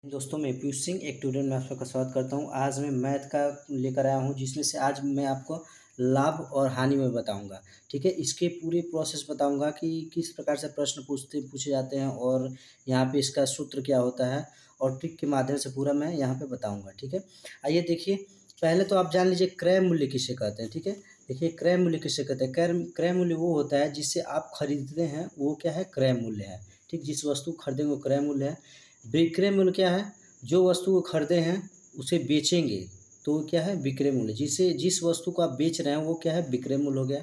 दोस्तों, मैं पीयूष सिंह एक ट्यूटोरियल में आप सबका स्वागत करता हूं। आज मैं मैथ का लेकर आया हूं, जिसमें से आज मैं आपको लाभ और हानि में बताऊंगा। ठीक है, इसके पूरे प्रोसेस बताऊंगा कि किस प्रकार से प्रश्न पूछे जाते हैं और यहां पे इसका सूत्र क्या होता है और ट्रिक के माध्यम से पूरा मैं यहां पे बताऊंगा। ठीक है, आइए देखिए। पहले तो आप जान लीजिए क्रय मूल्य किसे कहते हैं। ठीक है, देखिए क्रय मूल्य किसे कहते हैं। क्रय मूल्य वो होता है जिससे आप खरीदते हैं, वो क्या है, क्रय मूल्य है। ठीक, जिस वस्तु को खरीदेंगे वो क्रय मूल्य है। विक्रय मूल्य क्या है, जो वस्तु को खरीदे हैं उसे बेचेंगे तो वो क्या है, विक्रय मूल्य। जिस वस्तु को आप बेच रहे हैं वो क्या है, विक्रय मूल्य हो गया।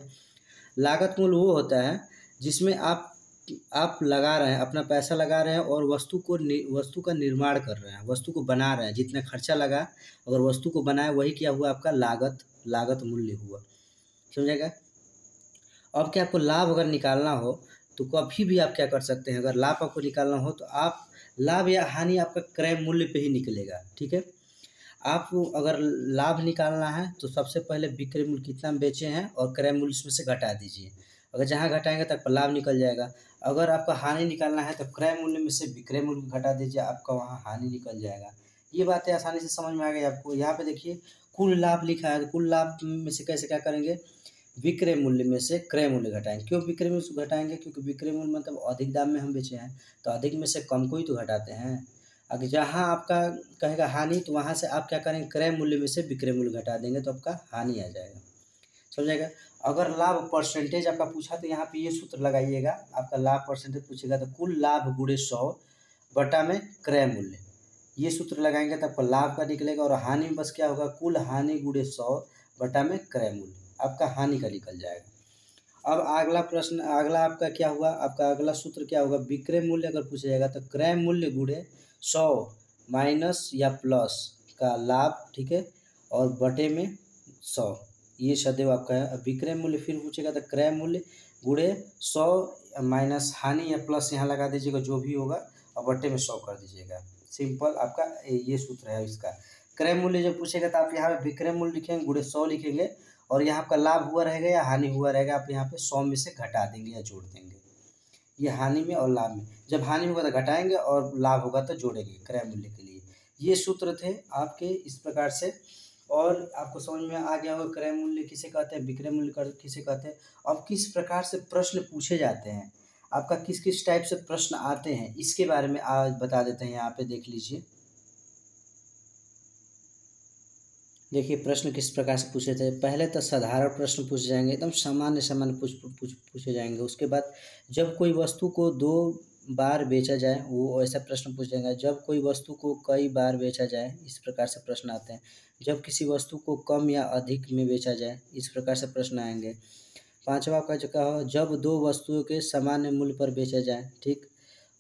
लागत मूल्य वो होता है जिसमें आप लगा रहे हैं, अपना पैसा लगा रहे हैं और वस्तु का निर्माण कर रहे हैं, वस्तु को बना रहे हैं। जितना खर्चा लगा, अगर वस्तु को बनाए, वही क्या हुआ, आपका लागत मूल्य हुआ। समझेगा। अब क्या, आपको लाभ अगर निकालना हो तो कभी भी आप क्या कर सकते हैं। अगर लाभ आपको निकालना हो तो आप लाभ या हानि आपका क्रय मूल्य पे ही निकलेगा। ठीक है, आप अगर लाभ निकालना है तो सबसे पहले विक्रय मूल्य कितना बेचे हैं और क्रय मूल्य इसमें से घटा दीजिए। अगर जहाँ घटाएंगे तब लाभ निकल जाएगा। अगर आपका हानि निकालना है तो क्रय मूल्य में से विक्रय मूल्य घटा दीजिए, आपका वहाँ हानि निकल जाएगा। ये बातें आसानी से समझ में आ गई आपको। यहाँ पे देखिए कुल लाभ लिखा है, तो कुल लाभ में से कैसे क्या करेंगे, विक्रय मूल्य में से क्रय मूल्य घटाएंगे। क्यों विक्रय मूल्य से घटाएंगे, क्योंकि विक्रय मूल्य मतलब अधिक दाम में हम बेचे हैं, तो अधिक में से कम को ही तो घटाते हैं। अगर जहाँ आपका कहेगा हानि, तो वहाँ से आप क्या करेंगे, क्रय मूल्य में से विक्रय मूल्य घटा देंगे तो आपका हानि आ जाएगा। समझेगा। अगर लाभ परसेंटेज आपका पूछा तो यहाँ पे ये सूत्र लगाइएगा। आपका लाभ परसेंटेज पूछेगा तो कुल लाभ गुणे 100 बटा में क्रय मूल्य, ये सूत्र लगाएंगे तो आपका लाभ का निकलेगा। और हानि में बस क्या होगा, कुल हानि गुणे 100 बटा में क्रय मूल्य, आपका हानि का निकल जाएगा। अब अगला प्रश्न, अगला आपका क्या हुआ, आपका अगला सूत्र क्या होगा, विक्रय मूल्य अगर पूछा जाएगा तो क्रय मूल्य गुणे 100 माइनस या प्लस का लाभ। ठीक है, और बटे में 100, ये सदैव आपका है। अब विक्रय मूल्य फिर पूछेगा तो क्रय मूल्य गुणे 100 माइनस हानि या प्लस यहाँ लगा दीजिएगा, जो भी होगा, और बटे में 100 कर दीजिएगा। सिंपल आपका ये सूत्र है इसका। क्रय मूल्य जब पूछेगा तो आप यहाँ पे विक्रय मूल्य लिखेंगे, गुणे 100 लिखेंगे, और यहाँ आपका लाभ हुआ रहेगा या हानि हुआ रहेगा, आप यहाँ पे 100 में से घटा देंगे या जोड़ देंगे। ये हानि में और लाभ में, जब हानि होगा तो घटाएंगे और लाभ होगा तो जोड़ेंगे क्रय मूल्य के लिए। ये सूत्र थे आपके इस प्रकार से, और आपको समझ में आ गया होगा क्रय मूल्य किसे कहते हैं, विक्रय मूल्य किसे कहते हैं। अब किस प्रकार से प्रश्न पूछे जाते हैं, आपका किस किस टाइप से प्रश्न आते हैं, इसके बारे में आज बता देते हैं। यहाँ पे देख लीजिए। देखिए प्रश्न किस प्रकार से पूछे थे। पहले तो साधारण प्रश्न पूछे जाएंगे, एकदम सामान्य पूछे जाएंगे। उसके बाद जब कोई वस्तु को 2 बार बेचा जाए, वो ऐसा प्रश्न पूछ जाएगा। जब कोई वस्तु को कई बार बेचा जाए, इस प्रकार से प्रश्न आते हैं। जब किसी वस्तु को कम या अधिक में बेचा जाए, इस प्रकार से प्रश्न आएंगे। पांचवा का जो कहा, जब 2 वस्तुओं के सामान्य मूल्य पर बेचा जाए। ठीक,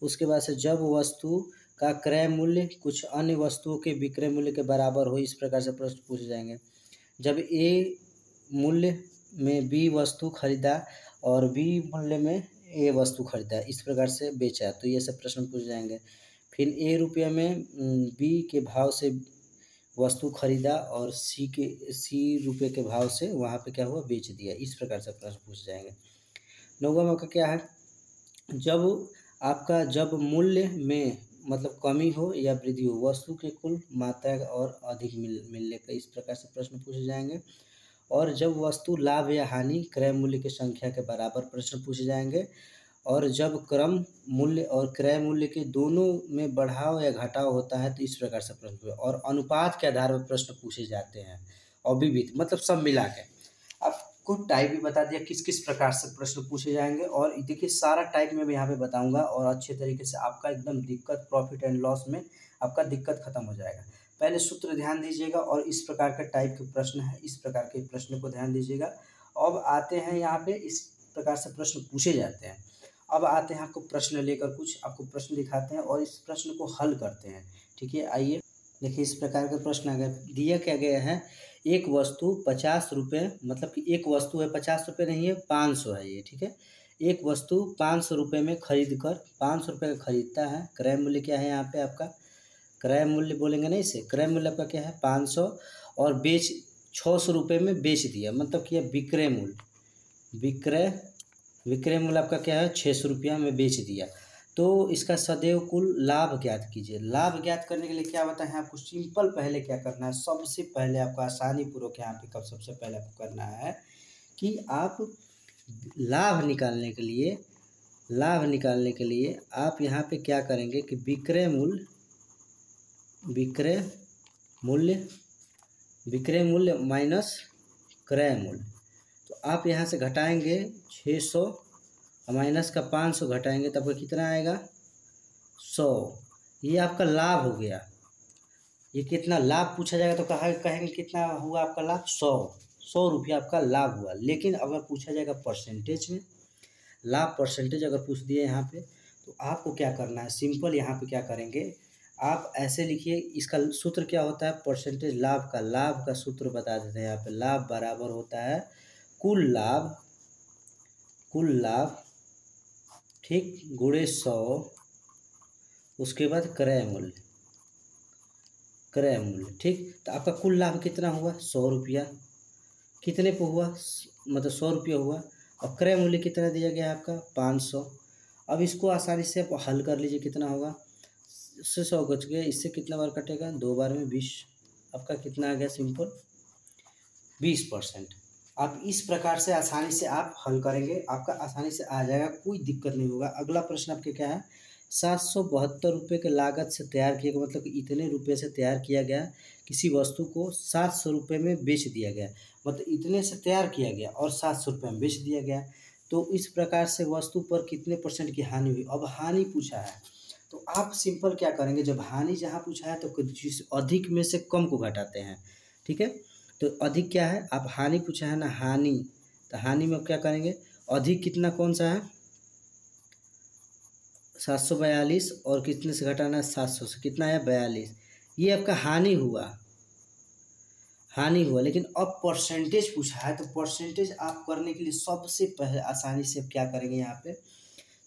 उसके बाद से जब वस्तु का क्रय मूल्य कुछ अन्य वस्तुओं के विक्रय मूल्य के बराबर हो, इस प्रकार से प्रश्न पूछे जाएंगे। जब ए मूल्य में बी वस्तु खरीदा और बी मूल्य में ए वस्तु खरीदा, इस प्रकार से बेचा, तो ये सब प्रश्न पूछे जाएंगे। फिर ए रुपये में बी के भाव से वस्तु खरीदा और सी रुपये के भाव से वहाँ पे क्या हुआ, बेच दिया, इस प्रकार से प्रश्न पूछे जाएंगे। 9वां का क्या है, जब मूल्य में मतलब कमी हो या वृद्धि हो, वस्तु के कुल मात्रा और अधिक मिलने का, इस प्रकार से प्रश्न पूछे जाएंगे। और जब वस्तु लाभ या हानि क्रय मूल्य की संख्या के बराबर, प्रश्न पूछे जाएंगे। और जब क्रम मूल्य और क्रय मूल्य के दोनों में बढ़ाव या घटाव होता है, तो इस प्रकार से प्रश्न। और अनुपात के आधार पर प्रश्न पूछे जाते हैं, और विविध मतलब सब मिला के। आपको टाइप भी बता दिया किस किस प्रकार से प्रश्न पूछे जाएंगे। और देखिए सारा टाइप में मैं यहाँ पे बताऊंगा, और अच्छे तरीके से आपका एकदम दिक्कत, प्रॉफिट एंड लॉस में आपका दिक्कत खत्म हो जाएगा। पहले सूत्र ध्यान दीजिएगा, और इस प्रकार का टाइप के प्रश्न है, इस प्रकार के प्रश्न को ध्यान दीजिएगा। अब आते हैं यहाँ पे, इस प्रकार से प्रश्न पूछे जाते हैं। अब आते हैं आपको प्रश्न लेकर, कुछ आपको प्रश्न दिखाते हैं और इस प्रश्न को हल करते हैं। ठीक है, आइए देखिए इस प्रकार का प्रश्न आ गया। दिया क्या गया है, एक वस्तु 50 रुपये, मतलब कि एक वस्तु है, 50 रुपये नहीं है, 500 है ये। ठीक है, एक वस्तु 500 रुपये में खरीद कर 500 रुपये का खरीदता है। क्रय मूल्य क्या है, यहाँ पे आपका क्रय मूल्य बोलेंगे नहीं, इसे क्रय मूल्य आपका क्या है, 500, और 600 रुपये में बेच दिया, मतलब कि विक्रय मूल्य, विक्रय मूल्य आपका क्या है, 600 रुपया में बेच दिया। तो इसका सदैव कुल लाभ ज्ञात कीजिए। लाभ ज्ञात करने के लिए क्या बताएं आपको, सिंपल पहले क्या करना है, सबसे पहले आपको आसानी पूर्वक यहाँ पे सबसे पहले आपको करना है कि आप लाभ निकालने के लिए आप यहाँ पे क्या करेंगे कि विक्रय मूल्य माइनस क्रय मूल्य। तो आप यहाँ से घटाएंगे 600 माइनस का 500 घटाएंगे तब कितना आएगा 100। ये आपका लाभ हो गया। ये कितना लाभ पूछा जाएगा तो कहेंगे कितना हुआ आपका लाभ, 100 रुपया आपका लाभ हुआ। लेकिन अगर पूछा जाएगा परसेंटेज में, लाभ परसेंटेज अगर पूछ दिए यहाँ पे, तो आपको क्या करना है, सिंपल यहाँ पे क्या करेंगे, आप ऐसे लिखिए। इसका सूत्र क्या होता है, परसेंटेज लाभ का सूत्र बता देते हैं यहाँ पे। लाभ बराबर होता है कुल लाभ ठीक गुणे 100, उसके बाद क्रय मूल्य ठीक। तो आपका कुल लाभ कितना हुआ 100 रुपया, कितने पे हुआ मतलब 100 रुपया हुआ। और क्रय मूल्य कितना दिया गया आपका 500। अब इसको आसानी से आप हल कर लीजिए, कितना होगा, इससे 100 बच गया, इससे कितना बार कटेगा, 2 बार में 20। आपका कितना आ गया सिंपल 20%। आप इस प्रकार से आसानी से आप हल करेंगे, आपका आसानी से आ जाएगा, कोई दिक्कत नहीं होगा। अगला प्रश्न आपके क्या है, 772 रुपये के लागत से तैयार किया गया, मतलब कि इतने रुपये से तैयार किया गया किसी वस्तु को 700 रुपये में बेच दिया गया, मतलब इतने से तैयार किया गया और 700 रुपये में बेच दिया गया। तो इस प्रकार से वस्तु पर कितने % की हानि हुई। अब हानि पूछा है तो आप सिंपल क्या करेंगे, जब हानि जहाँ पूछा है तो जिस अधिक में से कम को घटाते हैं, ठीक है। तो अधिक क्या है, आप हानि पूछा है ना, हानि, तो हानि में क्या करेंगे, अधिक कितना कौन सा है 742 और कितने से घटाना है 700 से, कितना है 42। ये आपका हानि हुआ। लेकिन अब परसेंटेज पूछा है तो परसेंटेज आप करने के लिए सबसे पहले आसानी से क्या करेंगे, यहाँ पे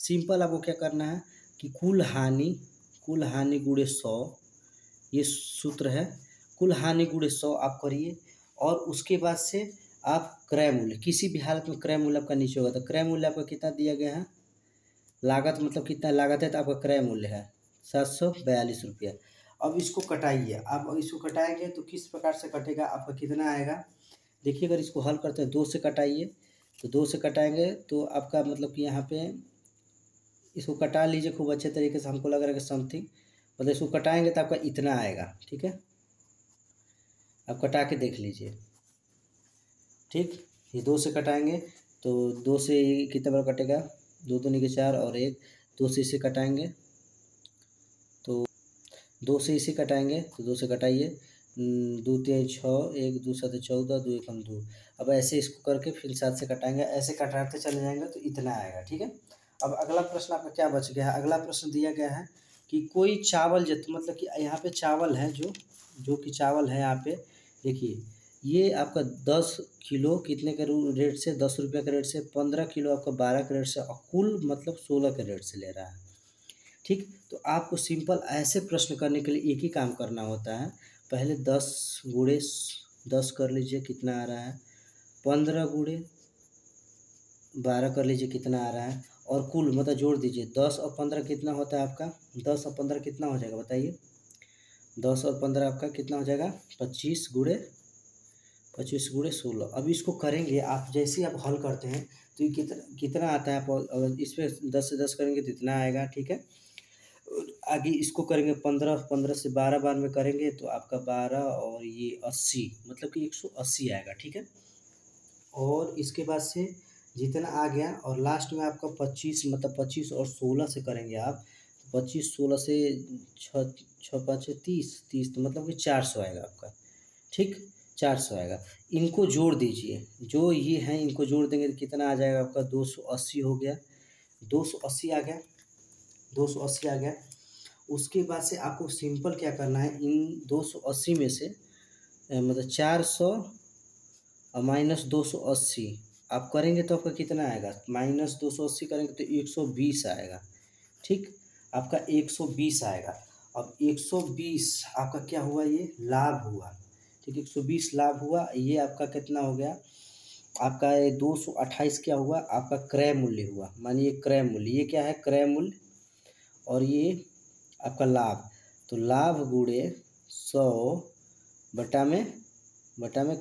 सिंपल आपको क्या करना है कि कुल हानि गुणे 100, ये सूत्र है, कुल हानि गुणे 100 आप करिए। और उसके बाद से आप क्रय मूल्य, किसी भी हालत में क्रय मूल्य आपका नीचे होगा, तो क्रय मूल्य आपका कितना दिया गया है, लागत मतलब कितना लागत है, तो आपका क्रय मूल्य है 742 रुपया। अब इसको कटाइए, आप इसको कटाएंगे तो किस प्रकार से कटेगा, आपका कितना आएगा, देखिए अगर इसको हल करते हैं 2 से कटाइए, तो 2 से कटाएंगे तो आपका मतलब कि यहाँ पे इसको कटा लीजिए खूब अच्छे तरीके से, हमको लग रहा है कि समथिंग, मतलब इसको कटाएंगे तो आपका इतना आएगा, ठीक है। आप कटा के देख लीजिए, ठीक। ये 2 से कटाएंगे तो 2 से कितना बार कटेगा, 2 दूनी के 4 और 1, 2 से इसे कटाएंगे तो 2 से इसे कटाएंगे तो 2 से कटाइए, 2 3 6, 1 2 7 14, 2 1 2। अब ऐसे इसको करके फिर 7 से कटाएंगे, ऐसे कटाते चले जाएंगे तो इतना आएगा, ठीक है। अब अगला प्रश्न आपका क्या बच गया है, अगला प्रश्न दिया गया है कि कोई चावल मतलब कि यहाँ पे चावल है जो कि चावल है यहाँ पे, देखिए ये आपका 10 किलो कितने के रेट से, 10 रुपये के रेट से, 15 किलो आपका 12 के रेट से, और कुल मतलब 16 के रेट से ले रहा है, ठीक। तो आपको सिंपल ऐसे प्रश्न करने के लिए एक ही काम करना होता है, पहले 10 गुणे 10 कर लीजिए कितना आ रहा है, 15 गुणे 12 कर लीजिए कितना आ रहा है, और कुल मतलब जोड़ दीजिए 10 और 15 कितना होता है आपका, 10 और 15 कितना हो जाएगा बताइए, 10 और 15 आपका कितना हो जाएगा 25 गुणे 16। अब इसको करेंगे आप, जैसे आप हल करते हैं तो ये कितना आता है, आप अगर इस पर 10 से 10 करेंगे तो इतना आएगा, ठीक है। आगे इसको करेंगे 15 से 12 बार में करेंगे तो आपका 12 और ये 80, मतलब कि 180 आएगा, ठीक है। और इसके बाद से जितना आ गया और लास्ट में आपका 25, मतलब 25 और 16 से करेंगे आप, 25 16 से 6 5 30 तो मतलब कि 400 आएगा आपका, ठीक, 400 आएगा। इनको जोड़ दीजिए, जो ये हैं इनको जोड़ देंगे तो कितना आ जाएगा आपका 280 हो गया, 280 आ गया, 280 आ गया। उसके बाद से आपको सिंपल क्या करना है, इन 280 में से मतलब 400 और माइनस 280 आप करेंगे तो आपका कितना आएगा, माइनस 280 करेंगे तो 120 आएगा, ठीक, आपका 120 आएगा। अब 120 आपका क्या हुआ, ये लाभ हुआ, ठीक, 120 लाभ हुआ। ये आपका कितना हो गया, आपका 228 क्या हुआ, आपका क्रय मूल्य हुआ, मानिए क्रय मूल्य, ये क्या है क्रय मूल्य, और ये आपका लाभ, तो लाभ गुणे 100 बटा में